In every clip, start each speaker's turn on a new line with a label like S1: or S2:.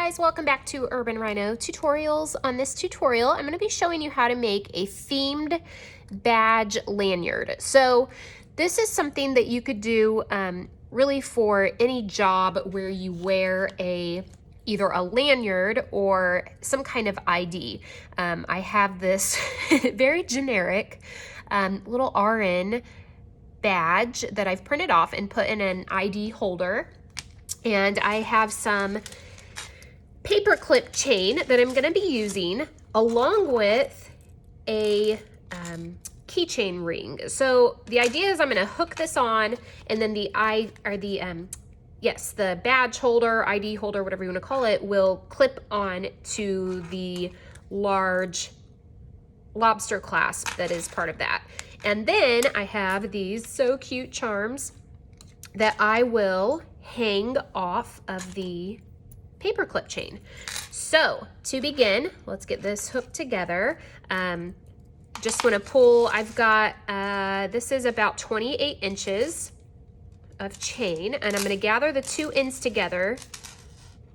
S1: guys, welcome back to Urban Rhino Tutorials. On this tutorial, I'm going to be showing you how to make a themed badge lanyard. So this is something that you could do really for any job where you wear either a lanyard or some kind of ID. I have this very generic little RN badge that I've printed off and put in an ID holder. And I have some paper clip chain that I'm going to be using along with a keychain ring. So the idea is I'm going to hook this on, and then the badge holder, ID holder, whatever you want to call it, will clip on to the large lobster clasp that is part of that. And then I have these so cute charms that I will hang off of the paper clip chain. So to begin, let's get this hooked together. Just want to pull, I've got, this is about 28 inches of chain, and I'm going to gather the two ends together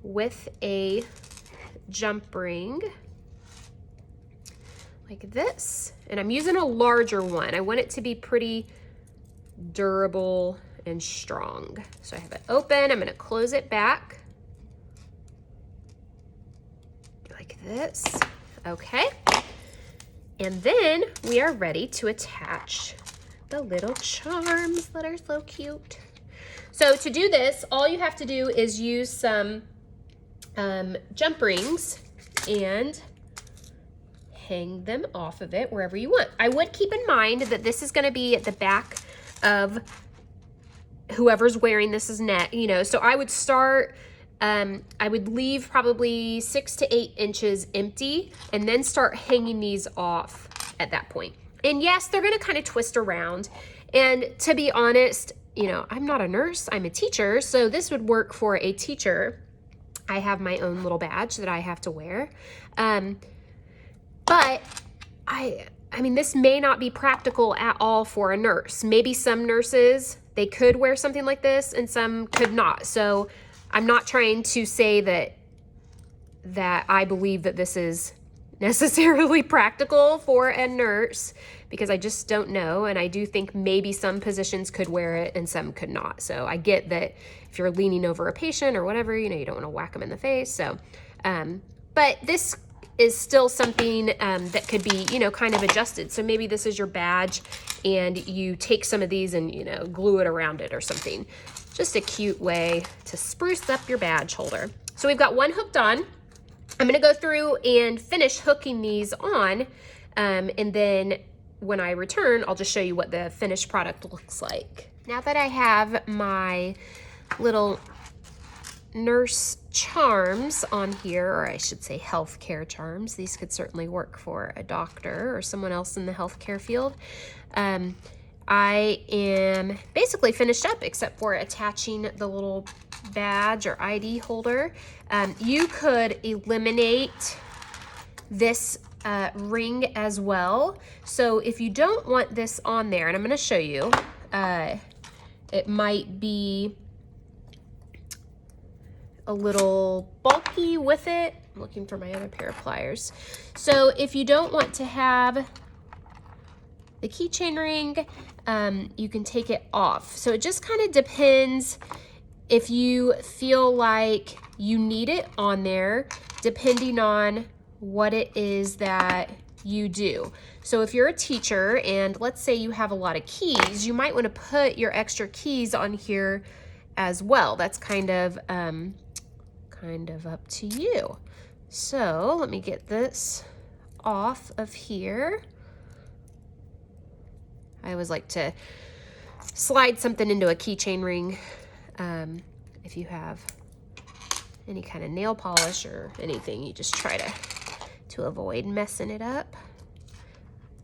S1: with a jump ring like this. And I'm using a larger one. I want it to be pretty durable and strong. So I have it open. I'm going to close it back like this. Okay. And then we are ready to attach the little charms that are so cute. So to do this, all you have to do is use some jump rings and hang them off of it wherever you want. I would keep in mind that this is going to be at the back of whoever's wearing this neck, so I would start, I would leave probably 6 to 8 inches empty and then start hanging these off at that point. And yes, they're going to kind of twist around. And to be honest, I'm not a nurse, I'm a teacher, so this would work for a teacher. I have my own little badge that I have to wear. But I mean, this may not be practical at all for a nurse. Maybe some nurses, they could wear something like this and some could not. So I'm not trying to say that I believe that this is necessarily practical for a nurse, because I just don't know. And I do think maybe some positions could wear it and some could not. So I get that if you're leaning over a patient or whatever, you don't want to whack them in the face. So, but this is still something that could be, kind of adjusted. So maybe this is your badge and you take some of these and, glue it around it or something. Just a cute way to spruce up your badge holder. So we've got one hooked on. I'm gonna go through and finish hooking these on. And then when I return, I'll just show you what the finished product looks like. Now that I have my little nurse charms on here, or I should say healthcare charms. These could certainly work for a doctor or someone else in the healthcare field. I am basically finished up except for attaching the little badge or ID holder. You could eliminate this ring as well. So if you don't want this on there, and I'm going to show you, it might be a little bulky with it. I'm looking for my other pair of pliers. So if you don't want to have the keychain ring, you can take it off. So it just kind of depends if you feel like you need it on there, depending on what it is that you do. So if you're a teacher and let's say you have a lot of keys, you might want to put your extra keys on here as well. That's kind of up to you. So let me get this off of here. I always like to slide something into a keychain ring. If you have any kind of nail polish or anything, you just try to avoid messing it up.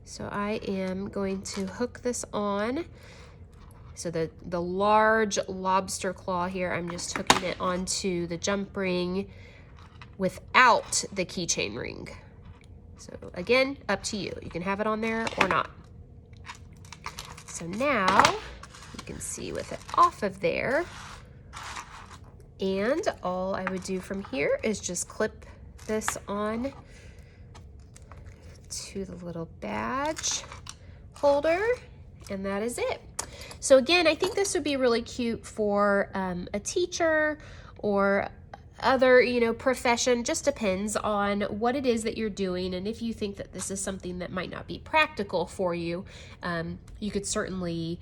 S1: So I am going to hook this on. So the large lobster claw here, I'm just hooking it onto the jump ring without the keychain ring. So again, up to you. You can have it on there or not. So now you can see with it off of there, And all I would do from here is just clip this on to the little badge holder, and that is it. So again, I think this would be really cute for a teacher or other, you know, profession. Just depends on what it is that you're doing, and if you think that this is something that might not be practical for you, you could certainly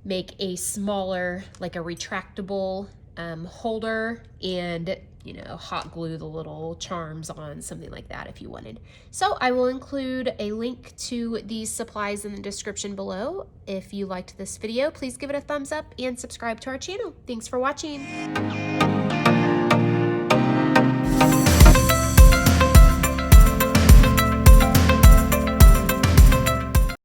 S1: make a smaller, like a retractable holder, and, you know, hot glue the little charms on, something like that if you wanted. So I will include a link to these supplies in the description below. If you liked this video, please give it a thumbs up and subscribe to our channel. Thanks for watching.